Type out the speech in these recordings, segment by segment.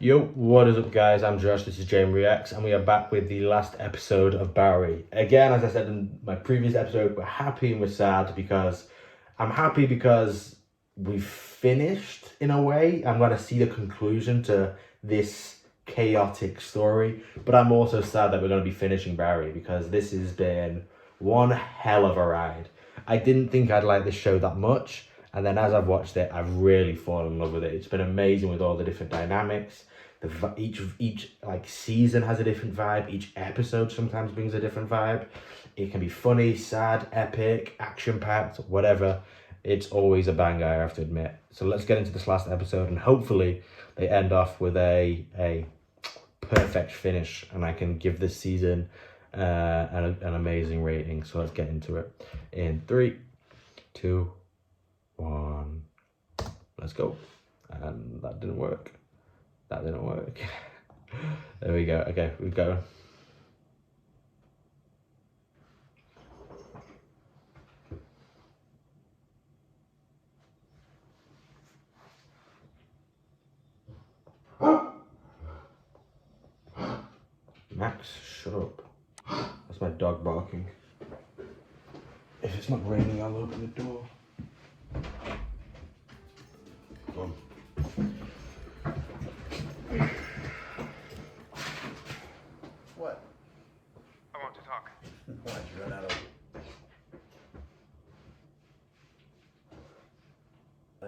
Yo, what is up guys? I'm Josh, this is JM Reacts, and we are back with the last episode of Barry. Again, as I said in my previous episode, we're happy and we're sad because I'm happy because we've finished in a way. I'm going to see the conclusion to this chaotic story, but I'm also sad that we're going to be finishing Barry because this has been one hell of a ride. I didn't think I'd like this show that much. And then as I've watched it, I've really fallen in love with it. It's been amazing with all the different dynamics. Each like season has a different vibe. Each episode sometimes brings a different vibe. It can be funny, sad, epic, action-packed, whatever. It's always a banger, I have to admit. So let's get into this last episode, and hopefully they end off with a perfect finish, and I can give this season an amazing rating. So let's get into it. In 3, 2, 1, let's go. And that didn't work. That didn't work. There we go. Okay, we're going. Max, shut up. That's my dog barking. If it's not raining, I'll open the door. Come on. What? I want to talk. Why'd you run out of...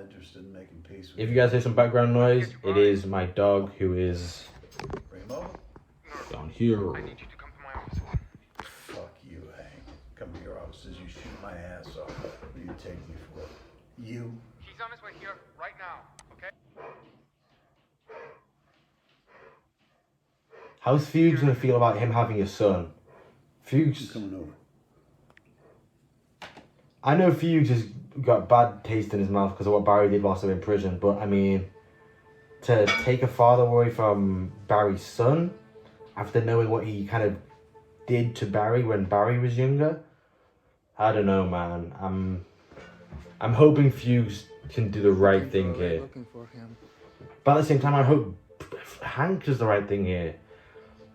Interested in making peace with If you guys hear some background noise, it is my dog who is Bring him over? down here. I need you to come to my office. Fuck you, Hank. Come to your office as you shoot my ass off. What do you take me for? You? He's on his way here right now, okay? How's Fugues gonna feel about him having a son? Fugues, Coming over. I know Fugues has got bad taste in his mouth because of what Barry did whilst they were in prison, but I mean, to take a father away from Barry's son after knowing what he kind of did to Barry when Barry was younger, I don't know, man. I'm hoping Fugues can do the right thing here. Looking for him. But at the same time, I hope Hank does the right thing here.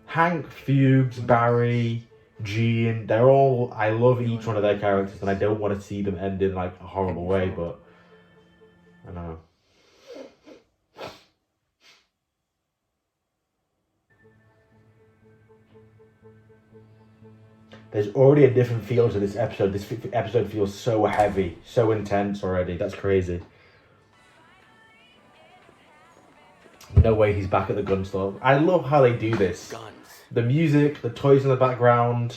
Hank, Fugues, Barry, Gene, they're all, I love each one of their characters, and I don't want to see them end in like a horrible way, but I don't know. There's already a different feel to this episode. This episode feels so heavy, so intense already. That's crazy. No way he's back at the gun store. I love how they do this. Guns. The music, the toys in the background,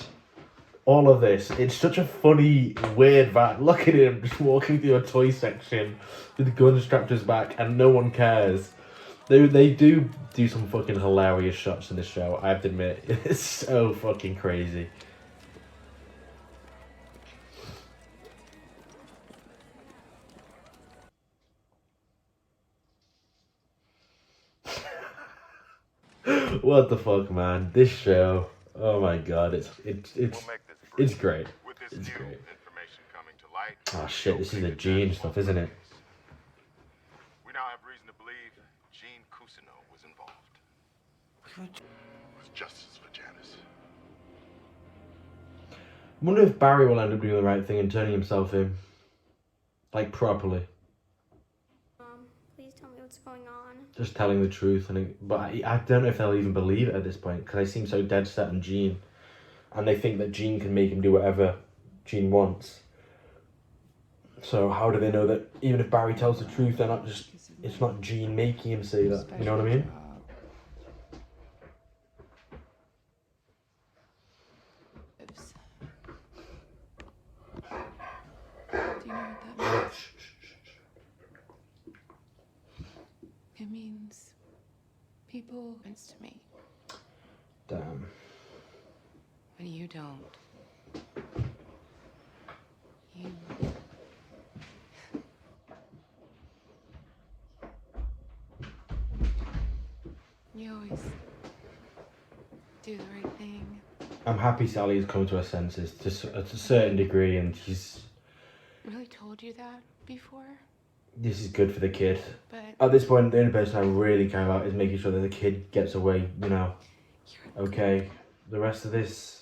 all of this. It's such a funny, weird vibe. Look at him just walking through a toy section with the gun strapped to his back and no one cares. They do some fucking hilarious shots in this show, I have to admit. It's so fucking crazy. What the fuck, man? This show, oh my god, it's great. It's great. Oh shit, this is the Gene stuff, isn't it? We now have reason to believe Gene Cousineau was involved. With justice for Janice. I wonder if Barry will end up doing the right thing and turning himself in, like properly. Please tell me what's going on. Just telling the truth, but I don't know if they'll even believe it at this point because they seem so dead set on Gene, and they think that Gene can make him do whatever Gene wants. So how do they know that even if Barry tells the truth, they're not just, it's not Gene making him say that? You know what I mean? Do you know what that means? It means people happens to me, Damn. but you don't. You always do the right thing. I'm happy Sally has come to her senses to a certain degree, and she's... Really told you that before? this is good for the kid. But At this point, the only person I really care about is making sure that the kid gets away, you know. Okay, the rest of this,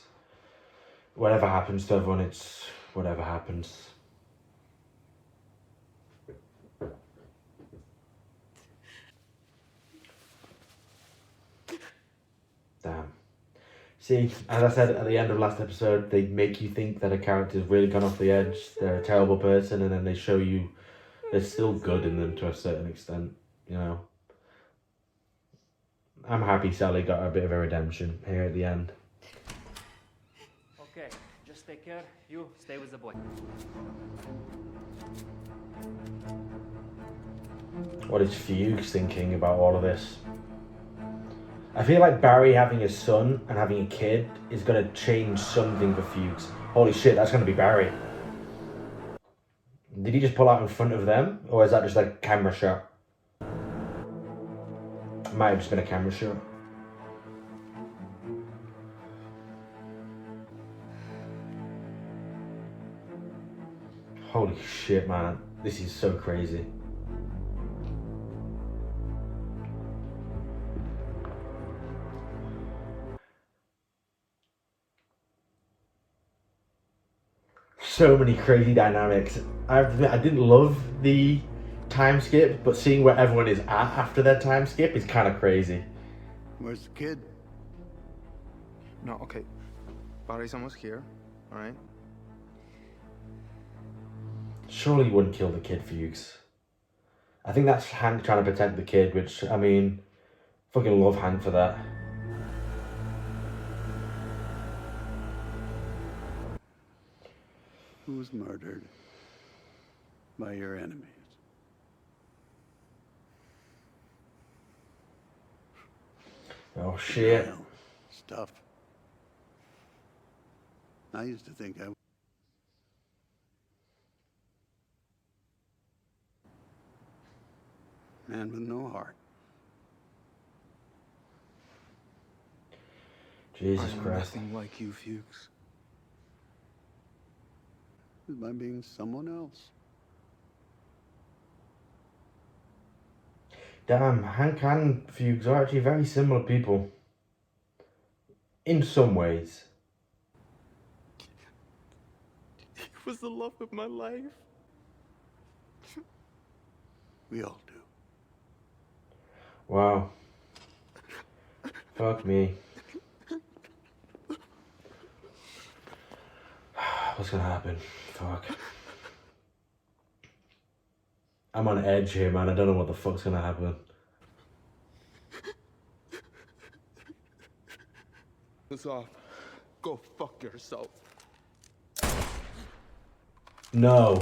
whatever happens to everyone, it's whatever happens. Damn. See, as I said at the end of last episode, they make you think that a character's really gone off the edge, they're a terrible person, and then they show you there's still good in them to a certain extent, you know. I'm happy Sally got a bit of a redemption here at the end. Okay, just take care. You stay with the boy. What is Fuchs thinking about all of this? I feel like Barry having a son and having a kid is going to change something for Fuchs. Holy shit, that's going to be Barry. Did he just pull out in front of them? Or is that just like a camera shot? It might have just been a camera shot. Holy shit, man. This is so crazy. So many crazy dynamics. I didn't love the time skip, but seeing where everyone is at after their time skip is kind of crazy. Where's the kid? No, okay. Barry's almost here, all right? Surely you wouldn't kill the kid, Fuchs. I think that's Hank trying to protect the kid, which, I mean, fucking love Hank for that. Who was murdered by your enemies? Oh shit. Well, stuff. I used to think I... Man with no heart. Jesus I'm Christ. nothing like you, Fuchs. By being someone else. Damn, Hank and Fuchs are actually very similar people. In some ways. He was the love of my life. We all do. Wow. Fuck me. What's gonna happen? Fuck. I'm on edge here, man. I don't know what the fuck's gonna happen. It's off. Go fuck yourself. No.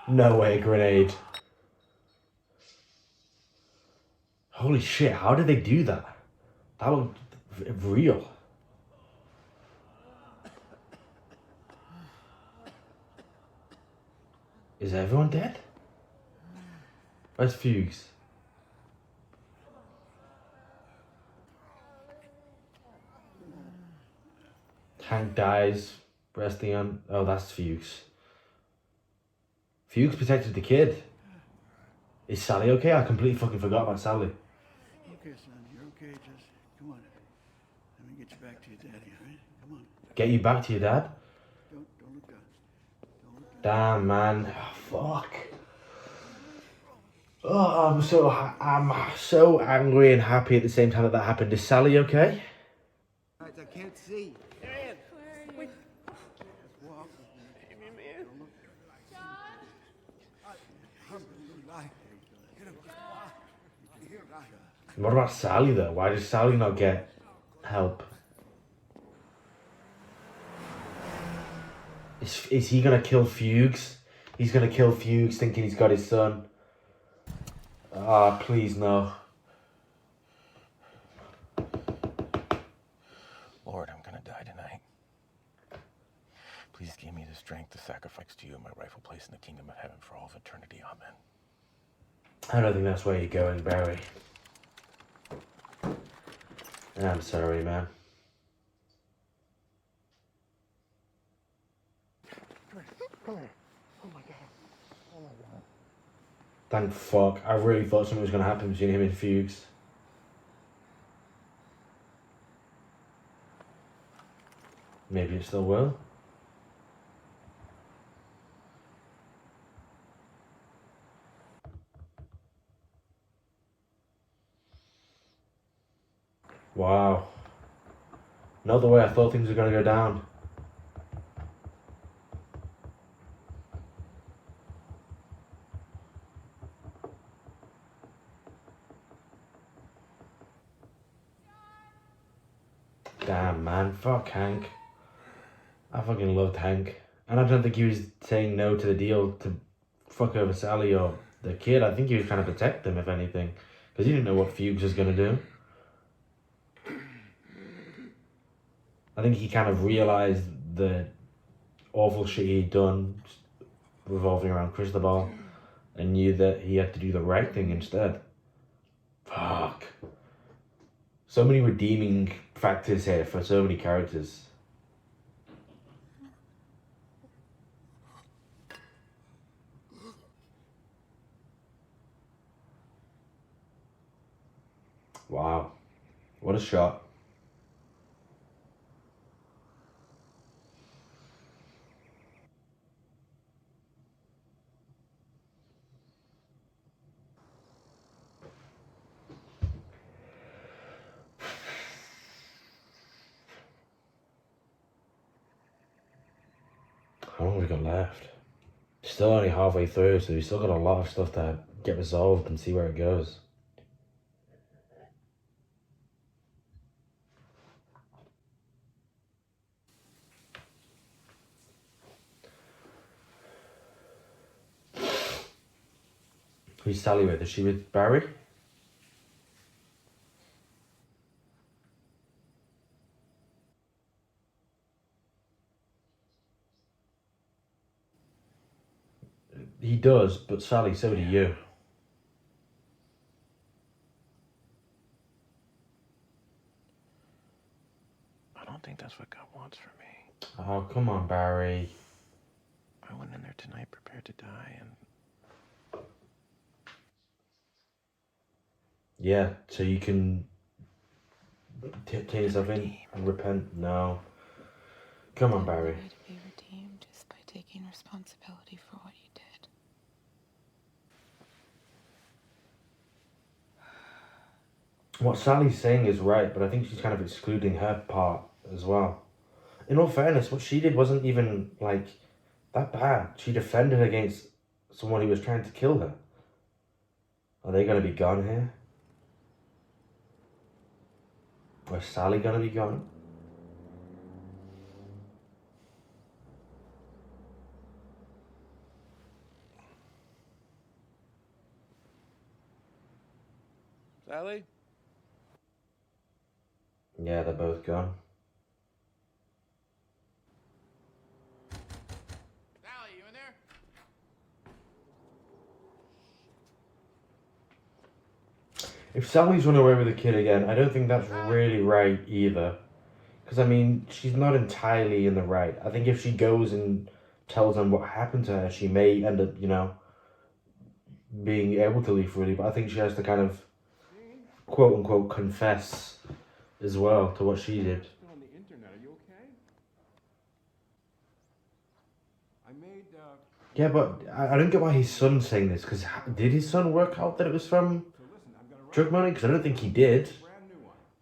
No way, grenade. Holy shit, how did they do that? That looked real. Is everyone dead? Where's Fuchs? Hank dies, resting on... Oh, that's Fuchs. Fuchs protected the kid. Is Sally okay? I completely fucking forgot about Sally. Okay, son, you're okay. Just come on. Let me get you back to your daddy, all right? Come on. Get you back to your dad? Don't look down. Don't look down. Damn, man. Oh, fuck. Oh, I'm so angry and happy at the same time that happened. Is Sally okay? I can't see. What about Sally though? Why does Sally not get help? Is he gonna kill Fuchs? He's gonna kill Fuchs thinking he's got his son. Ah, please no. Lord, I'm gonna die tonight. Please give me the strength to sacrifice to you my rightful place in the kingdom of heaven for all of eternity. Amen. I don't think that's where you're going, Barry. I'm sorry, man. Thank fuck. I really thought something was going to happen between him and Fuchs. Maybe it still will. Wow. Not the way I thought things were going to go down. Damn, man. Fuck Hank. I fucking loved Hank. And I don't think he was saying no to the deal to fuck over Sally or the kid. I think he was trying to protect them, if anything. Because he didn't know what Fuchs was going to do. I think he kind of realised the awful shit he'd done revolving around Cristobal and knew that he had to do the right thing instead. Fuck. So many redeeming factors here for so many characters. Wow. What a shot. How long have we got left? Still only halfway through, so we've still got a lot of stuff to get resolved and see where it goes. Who's Sally with? Is she with Barry? He does, but Sally, so do you. I don't think that's what God wants for me. Oh, come on, Barry. I went in there tonight prepared to die, and Yeah, so you can take yourself in and repent. No. Come on, Barry. Way to be redeemed just by taking responsibility for what you did. What Sally's saying is right, but I think she's kind of excluding her part as well. In all fairness, what she did wasn't even, like, that bad. She defended against someone who was trying to kill her. Are they going to be gone here? Or is Sally going to be gone? Sally? Yeah, they're both gone. Sally, you in there? If Sally's run away with the kid again, I don't think that's really right either. Because, I mean, she's not entirely in the right. I think if she goes and tells them what happened to her, she may end up, you know, being able to leave freely. But I think she has to kind of, quote-unquote, confess as well to what she did. Still on the internet, are you okay? I made, Yeah, but I don't get why his son's saying this. Because did his son work out that it was from drug money? Because I don't think he did.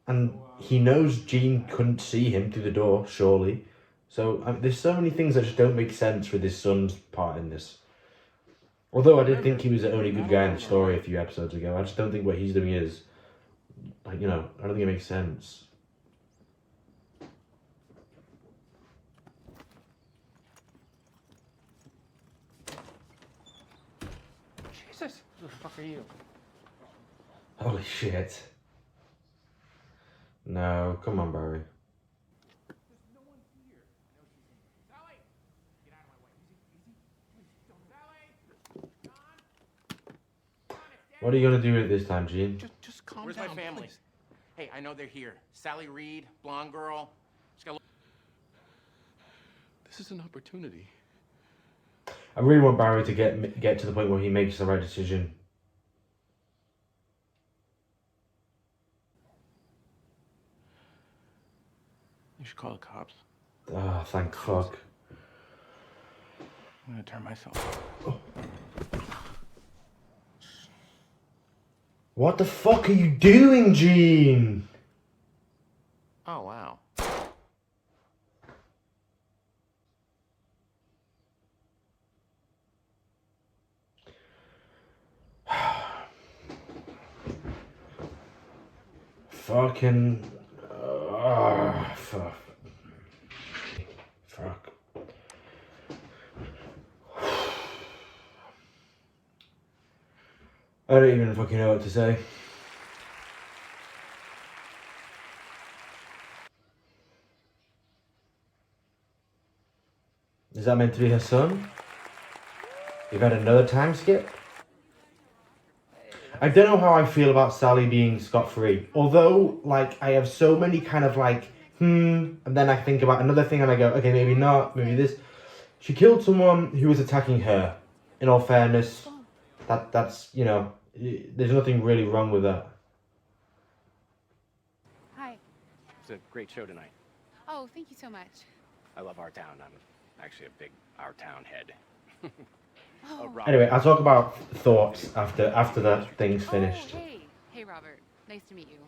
And he knows Jean couldn't see him through the door, surely. So there's so many things that just don't make sense with his son's part in this. Although I did think he was the only good guy in the story a few episodes ago. I just don't think what he's doing is, like, you know, I don't think it makes sense. Jesus, who the fuck are you? Holy shit. No, come on, Barry. What are you gonna do with it this time, Jean? Just calm down. Where's my family? Please. Hey, I know they're here. Sally Reed, blonde girl. She's got. This is an opportunity. I really want Barry to get to the point where he makes the right decision. You should call the cops. Ah, thank fuck. I'm gonna turn myself off. What the fuck are you doing, Gene? Oh, wow. Fucking. Fuck. Fuck. I don't even fucking know what to say. Is that meant to be her son? You've had another time skip? I don't know how I feel about Sally being scot-free. Although, like, I have so many kind of like, and then I think about another thing and I go, okay, maybe not, maybe this. She killed someone who was attacking her. In all fairness, that's, you know, there's nothing really wrong with that. Hi. It's a great show tonight. Oh, thank you so much. I love our town. I'm actually a big our town head. Oh, Anyway, I'll talk about thoughts after that thing's finished. Oh, hey. Hey, Robert. Nice to meet you.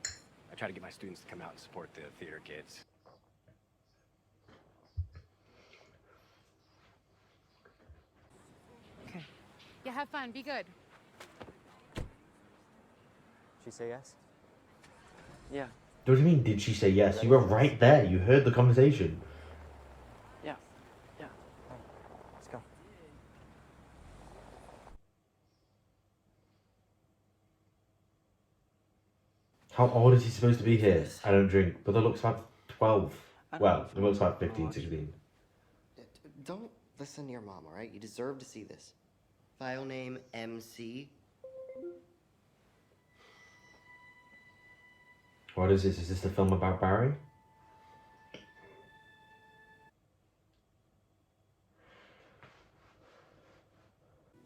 I try to get my students to come out and support the theater kids. Okay. Yeah, have fun. Be good. She say yes? Yeah. What do you mean, did she say yes? You were right there. You heard the conversation. Yeah. Yeah. All right. Let's go. How old is he supposed to be here? I don't drink, but it looks about 12. Well, it looks like 15, 16. Don't listen to your mom, all right? You deserve to see this. File name MC. What is this? Is this the film about Barry?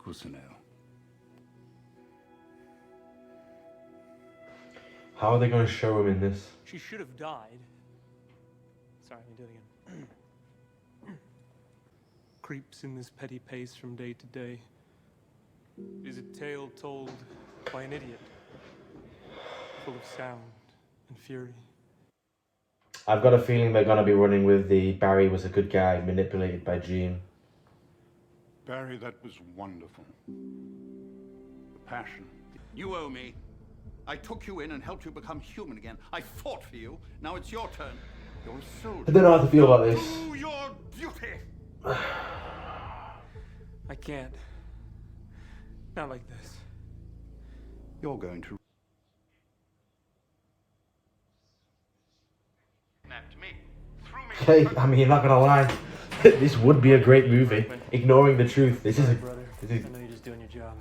Cousineau. How are they going to show him in this? She should have died. Sorry, let me do it again. Creeps in this petty pace from day to day. It is a tale told by an idiot, full of sound and fury. I've got a feeling they're going to be running with the Barry was a good guy manipulated by Gene. Barry, that was wonderful. The passion. You owe me. I took you in and helped you become human again. I fought for you. Now it's your turn. You're a soldier. I don't know how to feel about this. Do your duty. I can't. Not like this. You're going to... Snapped me. Threw me. Hey, I mean, not gonna lie, this would be a great movie. Ignoring the truth, this is a. Brother, This is, I know you're just doing your job.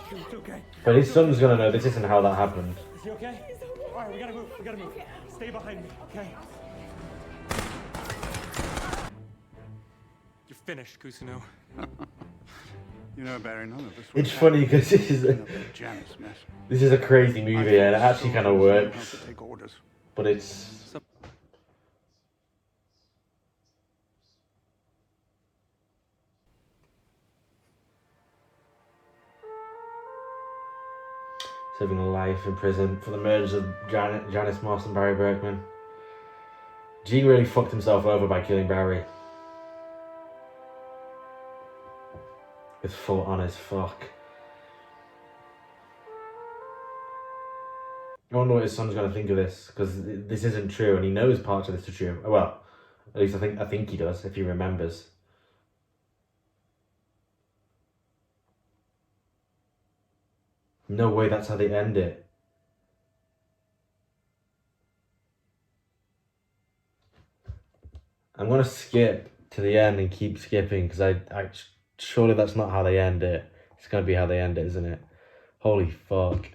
It's okay. but his son's gonna know this isn't how that happened. Is he okay? All right, we gotta move. We gotta move. Stay behind me, okay? You're finished, Cousineau. You know, Barry, none of this It's funny because this is a crazy movie and it actually kind of works. But it's. Serving life in prison for the murders of Janice Moss and Barry Berkman. Gene really fucked himself over by killing Barry. With full on as fuck. I wonder what his son's gonna think of this, because this isn't true, and he knows parts of this are true. Well, at least I think he does, if he remembers. No way, that's how they end it. I'm gonna skip to the end and keep skipping because I surely that's not how they end it. It's gonna be how they end it, isn't it? Holy fuck.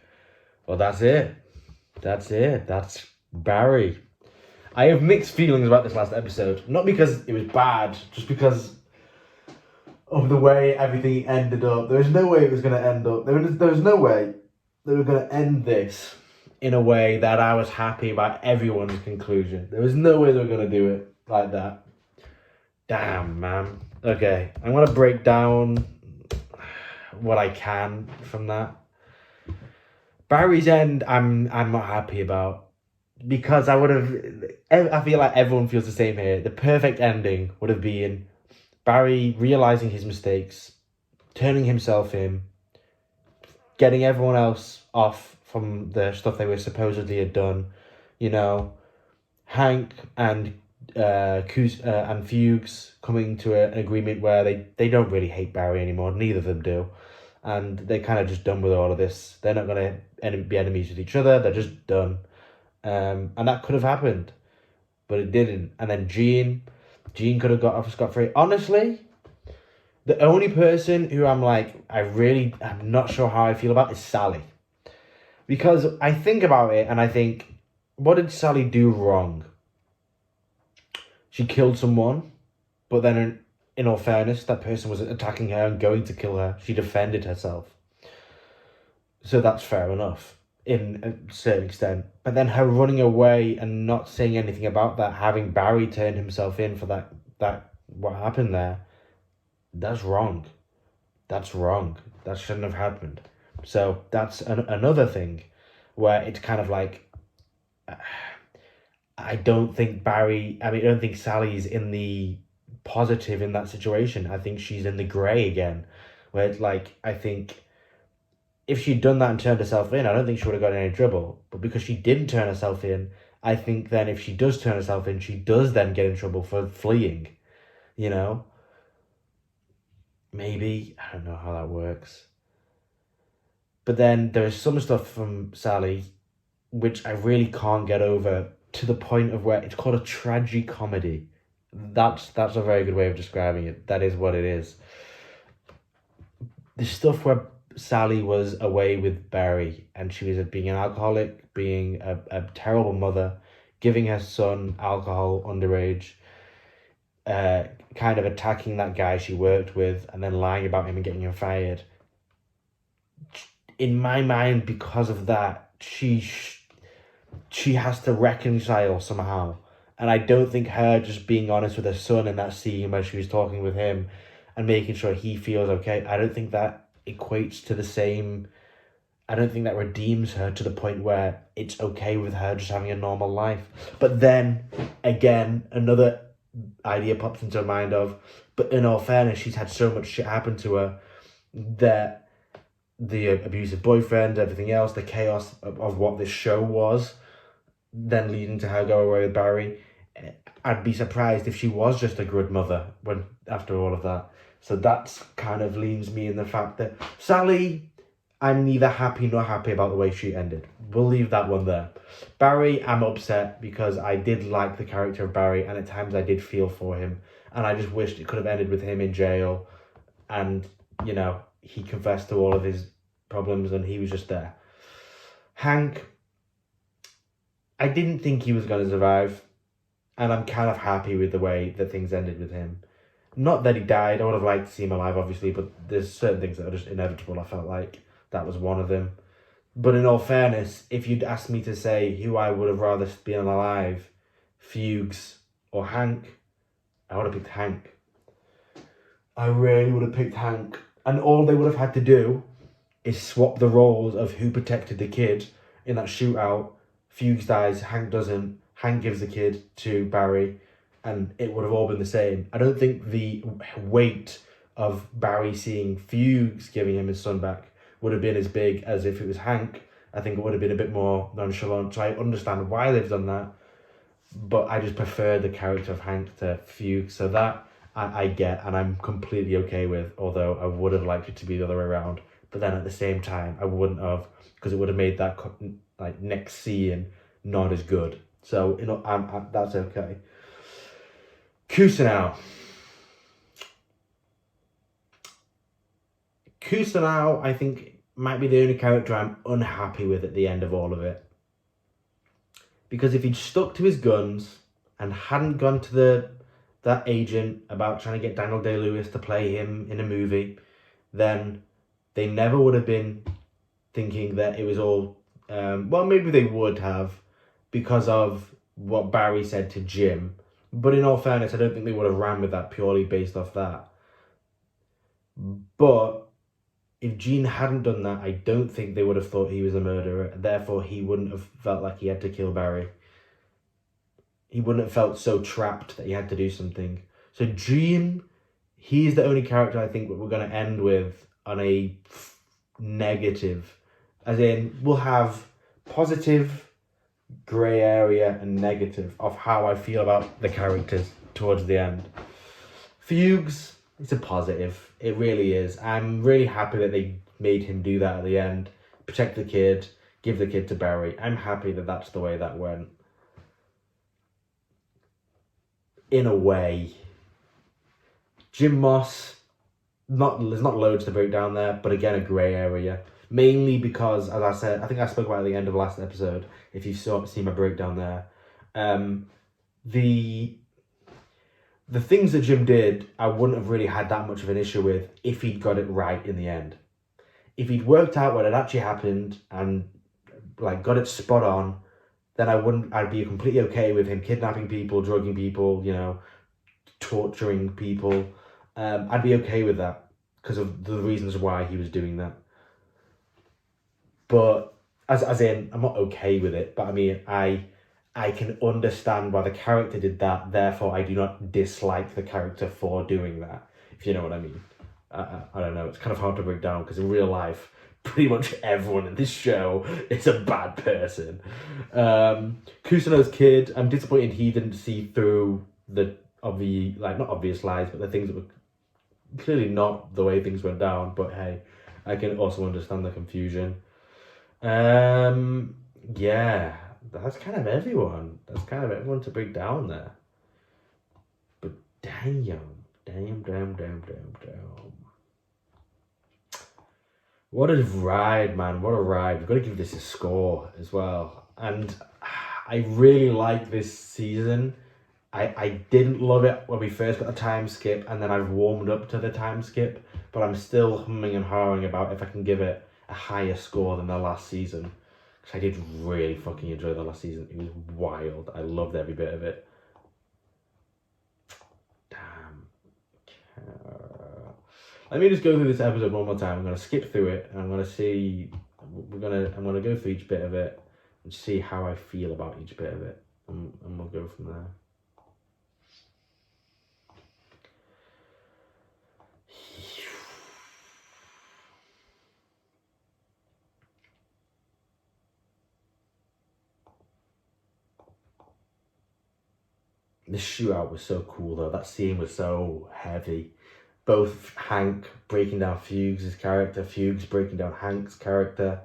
Well, that's it. That's it. That's Barry. I have mixed feelings about this last episode. Not because it was bad, just because of the way everything ended up. There was no way it was going to end up. There was no way they were going to end this in a way that I was happy about everyone's conclusion. There was no way they were going to do it like that. Damn, man. Okay, I'm going to break down what I can from that. Barry's end, I'm not happy about. Because I feel like everyone feels the same here. The perfect ending would have been Barry realizing his mistakes, turning himself in, getting everyone else off from the stuff they were supposedly had done. You know, Hank and Fuchs coming to an agreement where they don't really hate Barry anymore. Neither of them do. And they're kind of just done with all of this. They're not going to be enemies with each other. They're just done. And that could have happened, but it didn't. And then Gene could have got off scot-free. Honestly, the only person who I'm not sure how I feel about is Sally. Because I think about it and I think, what did Sally do wrong? She killed someone, but then in all fairness, that person was attacking her and going to kill her. She defended herself. So that's fair enough. In a certain extent, but then her running away and not saying anything about that, having Barry turn himself in for that what happened there, that's wrong. That's wrong. That shouldn't have happened. So that's another thing where it's kind of like, I don't think Sally's in the positive in that situation. I think she's in the grey again, where it's like, I think if she'd done that and turned herself in, I don't think she would have got in any trouble. But because she didn't turn herself in, I think then if she does turn herself in, she does then get in trouble for fleeing. You know? Maybe. I don't know how that works. But then there's some stuff from Sally which I really can't get over, to the point of where it's called a tragicomedy. That's a very good way of describing it. That is what it is. The stuff where Sally was away with Barry and she was being an alcoholic, being a terrible mother, giving her son alcohol underage, kind of attacking that guy she worked with and then lying about him and getting him fired. In my mind, because of that, she has to reconcile somehow. And I don't think her just being honest with her son in that scene where she was talking with him and making sure he feels okay, I don't think that equates to the same. I don't think that redeems her to the point where it's okay with her just having a normal life. But then again, another idea pops into her mind of, but in all fairness, she's had so much shit happen to her, that the abusive boyfriend, everything else, the chaos of what this show was, then leading to her go away with Barry. I'd be surprised if she was just a good mother after all of that. So that's kind of leans me in the fact that Sally, I'm neither happy nor happy about the way she ended. We'll leave that one there. Barry, I'm upset because I did like the character of Barry and at times I did feel for him. And I just wished it could have ended with him in jail and, you know, he confessed to all of his problems and he was just there. Hank, I didn't think he was going to survive. And I'm kind of happy with the way that things ended with him. Not that he died, I would have liked to see him alive, obviously, but there's certain things that are just inevitable, I felt like. That was one of them. But in all fairness, if you'd asked me to say who I would have rather been alive, Fuchs or Hank, I would have picked Hank. I really would have picked Hank. And all they would have had to do is swap the roles of who protected the kid in that shootout. Fuchs dies, Hank doesn't. Hank gives the kid to Barry, and it would have all been the same. I don't think the weight of Barry seeing Fuchs giving him his son back would have been as big as if it was Hank. I think it would have been a bit more nonchalant. So I understand why they've done that, but I just prefer the character of Hank to Fuchs. So that I get, and I'm completely okay with, although I would have liked it to be the other way around. But then at the same time, I wouldn't have, because it would have made that next scene not as good. So, you know, that's okay. Kusanov. Kusanov, I think, might be the only character I'm unhappy with at the end of all of it. Because if he'd stuck to his guns and hadn't gone to that agent about trying to get Daniel Day-Lewis to play him in a movie, then they never would have been thinking that it was all... well, maybe they would have because of what Barry said to Jim. But in all fairness, I don't think they would have ran with that purely based off that. But if Gene hadn't done that, I don't think they would have thought he was a murderer. Therefore, he wouldn't have felt like he had to kill Barry. He wouldn't have felt so trapped that he had to do something. So Gene, he's the only character I think that we're going to end with on a negative. As in, we'll have positive, grey area and negative of how I feel about the characters towards the end. Fugues, it's a positive. It really is. I'm really happy that they made him do that at the end. Protect the kid, give the kid to Barry. I'm happy that that's the way that went. In a way. Jim Moss, there's not loads to break down there, but again, a grey area. Mainly because, as I said, I think I spoke about it at the end of the last episode, if you see my breakdown there. The things that Jim did, I wouldn't have really had that much of an issue with if he'd got it right in the end. If he'd worked out what had actually happened and like got it spot on, then I'd be completely okay with him kidnapping people, drugging people, you know, torturing people. I'd be okay with that because of the reasons why he was doing that. But as in, I'm not okay with it, but I mean, I can understand why the character did that, therefore I do not dislike the character for doing that, if you know what I mean. I don't know, it's kind of hard to break down because in real life, pretty much everyone in this show is a bad person. Kusanov's kid, I'm disappointed he didn't see through the not obvious lies, but the things that were clearly not the way things went down, but hey, I can also understand the confusion. Yeah, that's kind of everyone. That's kind of everyone to break down there. But damn. What a ride, man. What a ride. We've got to give this a score as well. And I really like this season. I didn't love it when we first got the time skip, and then I've warmed up to the time skip, but I'm still humming and hawing about if I can give it a higher score than the last season. Because I did really fucking enjoy the last season. It was wild. I loved every bit of it. Damn. Let me just go through this episode one more time. I'm going to skip through it, and I'm going to see... I'm going to go through each bit of it and see how I feel about each bit of it. And we'll go from there. The shootout was so cool though. That scene was so heavy. Both Hank breaking down Fugues' character, Fugues breaking down Hank's character,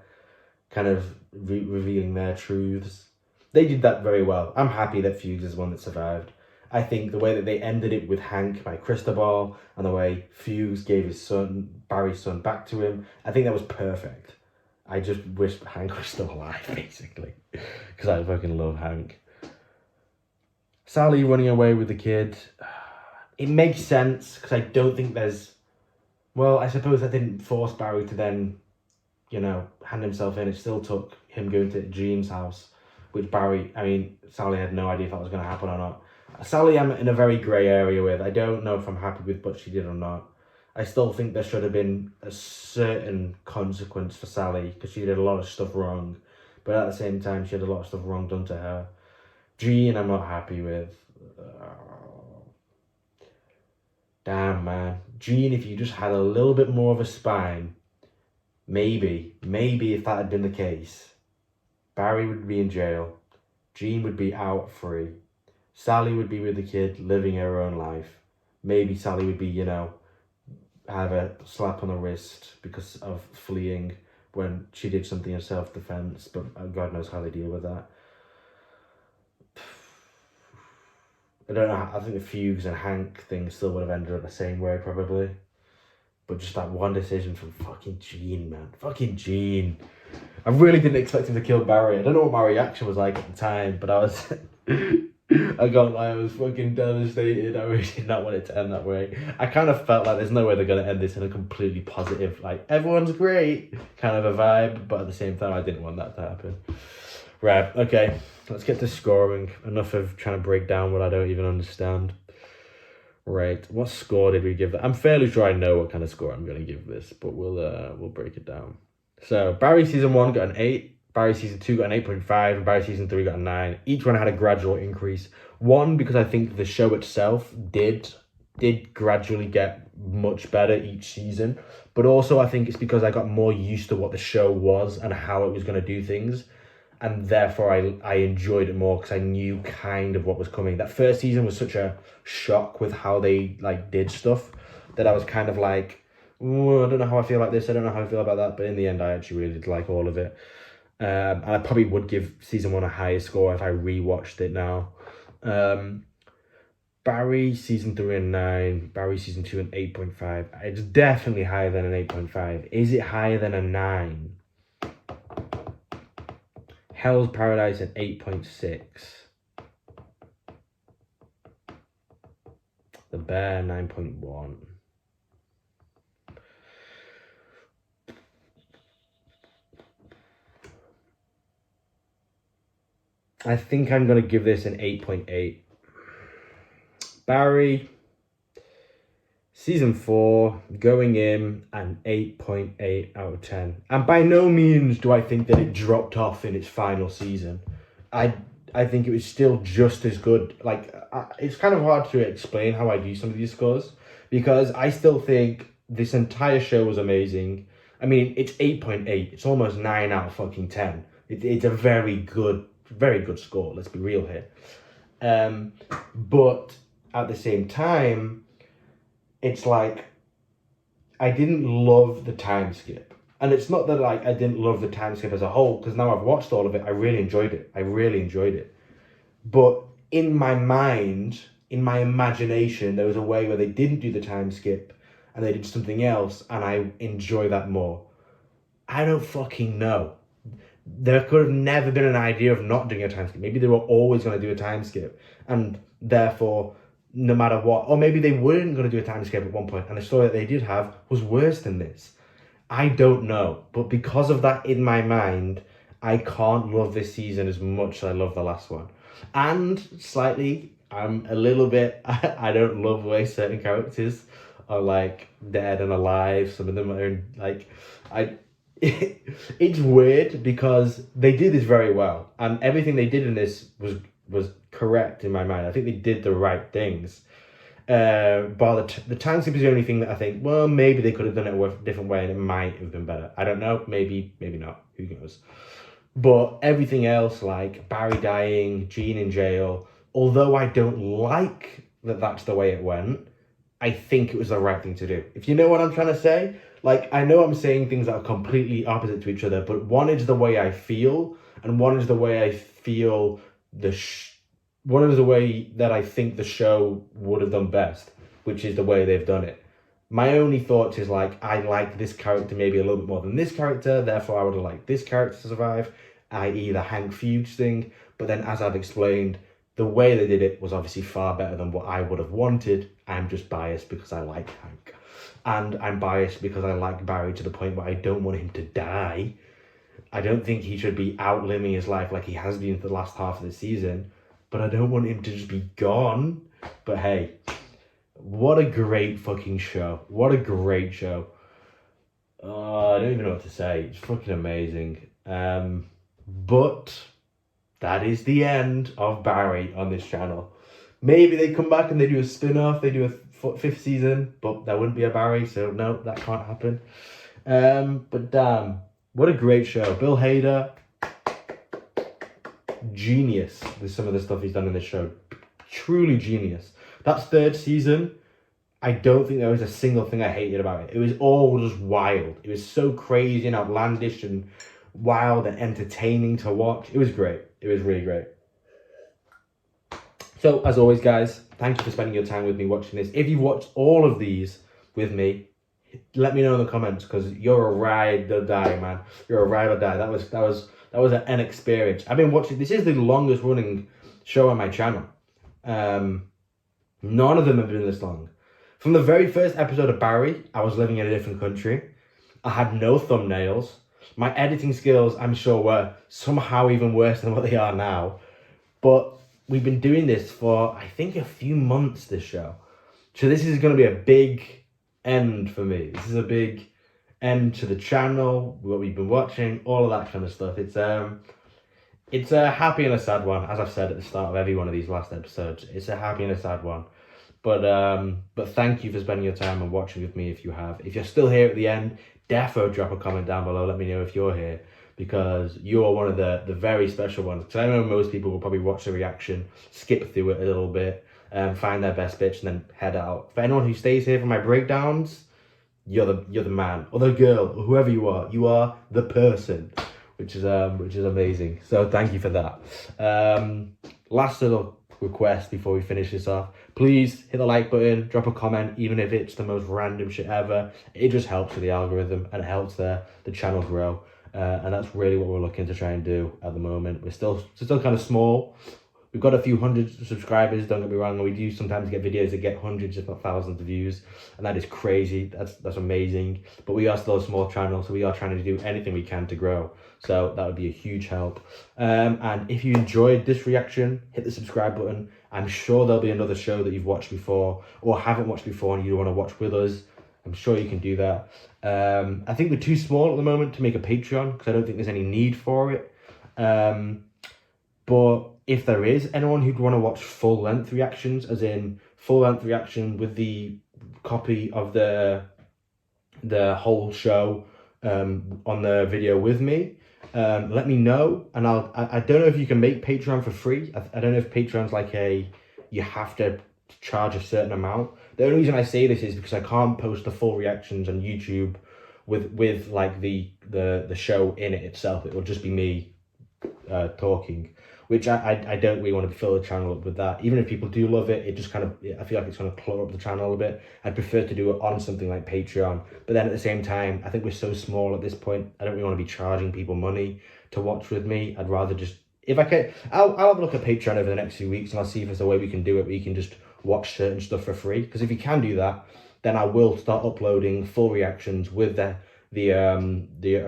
kind of revealing their truths. They did that very well. I'm happy that Fugues is the one that survived. I think the way that they ended it with Hank by Cristobal and the way Fugues gave his son, Barry's son, back to him, I think that was perfect. I just wish Hank was still alive, basically, because I fucking love Hank. Sally running away with the kid, it makes sense because I don't think there's... Well, I suppose that didn't force Barry to then, you know, hand himself in. It still took him going to Jean's house, which Sally had no idea if that was going to happen or not. Sally I'm in a very grey area with. I don't know if I'm happy with what she did or not. I still think there should have been a certain consequence for Sally because she did a lot of stuff wrong. But at the same time, she had a lot of stuff wrong done to her. Jean, I'm not happy with. Damn, man. Jean, if you just had a little bit more of a spine, maybe if that had been the case, Barry would be in jail. Jean would be out free. Sally would be with the kid, living her own life. Maybe Sally would be, you know, have a slap on the wrist because of fleeing when she did something in self-defense, but God knows how they deal with that. I don't know. I think the Fugues and Hank thing still would have ended up the same way probably. But just that one decision from fucking Gene, man. Fucking Gene. I really didn't expect him to kill Barry. I don't know what my reaction was like at the time, but I was... I can't lie, I was fucking devastated. I really did not want it to end that way. I kind of felt like there's no way they're going to end this in a completely positive, like, everyone's great kind of a vibe, but at the same time, I didn't want that to happen. Right, okay, let's get to scoring. Enough of trying to break down what I don't even understand. Right, what score did we give that? I'm fairly sure I know what kind of score I'm going to give this, but we'll break it down. So, Barry Season 1 got an 8. Barry Season 2 got an 8.5, and Barry Season 3 got a 9. Each one had a gradual increase. One, because I think the show itself did gradually get much better each season. But also, I think it's because I got more used to what the show was and how it was going to do things. And therefore, I enjoyed it more because I knew kind of what was coming. That first season was such a shock with how they like did stuff that I was kind of like, ooh, I don't know how I feel about this. I don't know how I feel about that. But in the end, I actually really did like all of it. And I probably would give Season 1 a higher score if I rewatched it now. Barry Season 3 and 9. Barry Season 2 and 8.5. It's definitely higher than an 8.5. Is it higher than a 9? Hell's Paradise at 8.6. The Bear 9.1. I think I'm going to give this an 8.8. Barry, Season 4, going in an 8.8 out of 10. And by no means do I think that it dropped off in its final season. I think it was still just as good. Like, it's kind of hard to explain how I do some of these scores, because I still think this entire show was amazing. I mean, it's 8.8. It's almost 9 out of fucking 10. It's a very good score. Let's be real here. But at the same time, it's like, I didn't love the time skip. And it's not that like I didn't love the time skip as a whole, because now I've watched all of it, I really enjoyed it. But in my mind, in my imagination, there was a way where they didn't do the time skip and they did something else, and I enjoy that more. I don't fucking know. There could have never been an idea of not doing a time skip. Maybe they were always going to do a time skip, and therefore, no matter what, or maybe they weren't going to do a time skip at one point, and the story that they did have was worse than this. I don't know, but because of that in my mind, I can't love this season as much as I love the last one. And slightly, I'm a little bit, I don't love the way certain characters are like dead and alive. Some of them are like, it's weird because they did this very well, and everything they did in this was correct in my mind. I think they did the right things. But the time skip is the only thing that I think, well, maybe they could have done it a different way and it might have been better. I don't know. Maybe not. Who knows? But everything else, like Barry dying, Gene in jail, although I don't like that that's the way it went, I think it was the right thing to do. If you know what I'm trying to say, like, I know I'm saying things that are completely opposite to each other, but one is the way I feel, and one is the way I feel one is the way that I think the show would have done best, which is the way they've done it. My only thoughts is like, I like this character maybe a little bit more than this character, therefore I would have liked this character to survive, i.e. the Hank Fuchs thing. But then, as I've explained, the way they did it was obviously far better than what I would have wanted. I'm just biased because I like Hank. And I'm biased because I like Barry to the point where I don't want him to die. I don't think he should be out living his life like he has been for the last half of the season. But I don't want him to just be gone. But hey, what a great fucking show. What a great show. I don't even know what to say. It's fucking amazing. But that is the end of Barry on this channel. Maybe they come back and they do a spin-off. They do a fifth season. But there wouldn't be a Barry. So no, that can't happen. But damn, what a great show. Bill Hader, genius with some of the stuff he's done in this show. Truly genius. That third season, I don't think there was a single thing I hated about it. It was all just wild. It was so crazy and outlandish and wild and entertaining to watch. It was great. It was really great. So, as always, guys, thank you for spending your time with me watching this. If you've watched all of these with me, let me know in the comments, because you're a ride or die, man. You're a ride or die. That was an experience. I've been watching. This is the longest running show on my channel. None of them have been this long. From the very first episode of Barry, I was living in a different country. I had no thumbnails. My editing skills, I'm sure, were somehow even worse than what they are now. But we've been doing this for, I think, a few months, this show. So this is going to be a big end for me. This is a big end to the channel, what we've been watching, all of that kind of stuff. It's a happy and a sad one, as I've said at the start of every one of these last episodes. It's a happy and a sad one. But thank you for spending your time and watching with me if you have. If you're still here at the end, defo drop a comment down below. Let me know if you're here, because you're one of the very special ones. Because I know most people will probably watch the reaction, skip through it a little bit, find their best bits, and then head out. For anyone who stays here for my breakdowns, you're the man or the girl or whoever you are the person, which is amazing. So thank you for that. Last little request before we finish this off: please hit the like button, drop a comment, even if it's the most random shit ever. It just helps with the algorithm and it helps the channel grow, and that's really what we're looking to try and do at the moment. We're still kind of small. We've got a few hundred subscribers, don't get me wrong, and we do sometimes get videos that get hundreds if not thousands of views, and that is crazy. That's amazing. But we are still a small channel, so we are trying to do anything we can to grow. So that would be a huge help. And if you enjoyed this reaction, hit the subscribe button. I'm sure there'll be another show that you've watched before or haven't watched before and you want to watch with us. I'm sure you can do that. I think we're too small at the moment to make a Patreon, because I don't think there's any need for it. But if there is anyone who'd want to watch full-length reactions, as in full-length reaction with the copy of the whole show on the video with me, let me know, and I don't know if you can make Patreon for free. I don't know if Patreon's like you have to charge a certain amount. The only reason I say this is because I can't post the full reactions on YouTube with like the show in it itself. It will just be me talking, which I don't really want to fill the channel up with that. Even if people do love it, it just kind of, I feel like it's going to clutter up the channel a bit. I'd prefer to do it on something like Patreon. But then at the same time, I think we're so small at this point, I don't really want to be charging people money to watch with me. I'd rather just, if I can, I'll have a look at Patreon over the next few weeks, and I'll see if there's a way we can do it where you can just watch certain stuff for free. Because if you can do that, then I will start uploading full reactions with the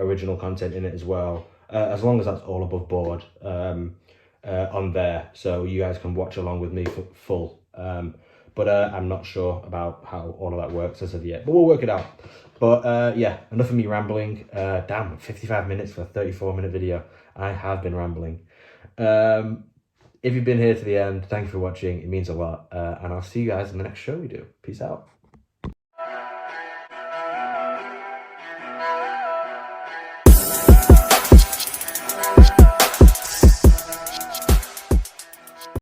original content in it as well. As long as that's all above board. On there, so you guys can watch along with me for full. But I'm not sure about how all of that works as of yet, but we'll work it out. But yeah, enough of me rambling. Damn, 55 minutes for a 34-minute video. I have been rambling. If you've been here to the end, thank you for watching. It means a lot. And I'll see you guys in the next show we do. Peace out.